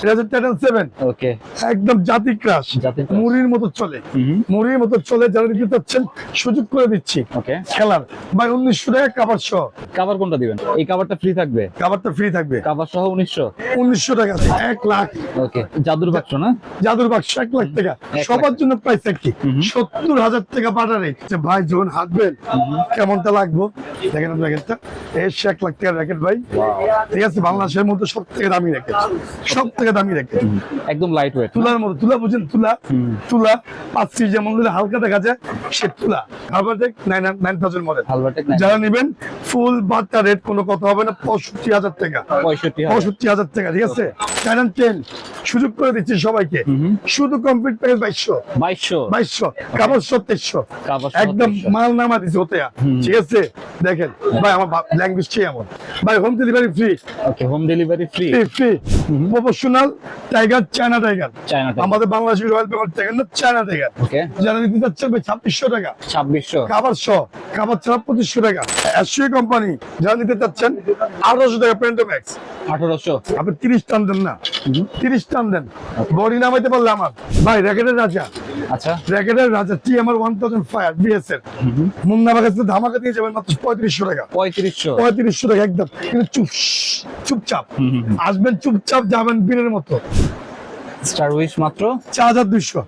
এটা হচ্ছে টাইটান 7। ওকে, একদম জাতি ক্রাশ, মুড়ির মতো চলে, মুড়ির মতো চলে। যারা নিতে চাচ্ছেন সুযোগ করে দিচ্ছি ওকে। খেলার। ভাই 1900 টাকা কাভার সহ। কভার কোনটা দিবেন? এই কভারটা ফ্রি থাকবে? কাভারটা ফ্রি থাকবে। কভার সহ 1900 টাকা, 1 লাখ। ওকে, জাদুর বাক্স না? জাদুর বাক্স 1 লাখ টাকা। সবার জন্য প্রাইস একই, 70,000 টাকা বাটা রেট। ভাই যখন হাঁটবেন কেমনটা লাগবো দেখেন। র্যাকেটটা এসে 1 লাখ টাকার র্যাকেট ভাই, ঠিক আছে? বাংলাদেশের মধ্যে সব থেকে দামি র্যাকেট, সব থেকে দামি র্যাকেট। একদম লাইট ওয়েট, তুলার মতো। তুলা বুঝেন? তুলা 5 যেমন দিলে হালকা দেখা যায়, সে তুলা। হালবারটেক 9000 মডেল। হালবারটেক যারা নেবেন ফুল বাটা রেট, কোনো কথা হবে না, 65,000 টাকা। 65,000 টাকা, ঠিক আছে? টাইটান 10 সুযোগ করে দিচ্ছি সবাইকে, শুধু কমপ্লিট প্যাকেজ 2200 কাভার 2300, একদম মাল নামা দিচ্ছে ওতে, ঠিক আছে? দেখেন ভাই আমার ল্যাঙ্গুয়েজ এমন। ভাই home delivery free. Okay, home delivery free. Professional tiger, China tiger, আমাদের বাংলাদেশের রয়্যাল বেঙ্গল টাইগার না, চায়না টাইগার। ওকে, যারা নিতে চাচ্ছেন ভাই 2600 টাকা, 2600 কাভার সহ। কাভার ছাড়া 2500 টাকা। এসইউ কোম্পানি যারা নিতে চাচ্ছেন 1800 টাকা পেন্টো ম্যাক্স। 1800। আপনি 30 টান দেন না, 30 টান দেন, বডি নামাইতে পারলে আমার। ভাই র্যাকেটের রাজা, আচ্ছা, র্যাকেটের রাজা টিএমআর 1000 ফায়ার বিএস এর মুন্না বাগাসে ধামাকা দিয়ে যাবেন মাত্র 3500 টাকা। 3500 টাকা একদম। কিন্তু চুপচাপ আসবেন, চুপচাপ যাবেন বীরের মতো। স্টার উইশ মাত্র 4200।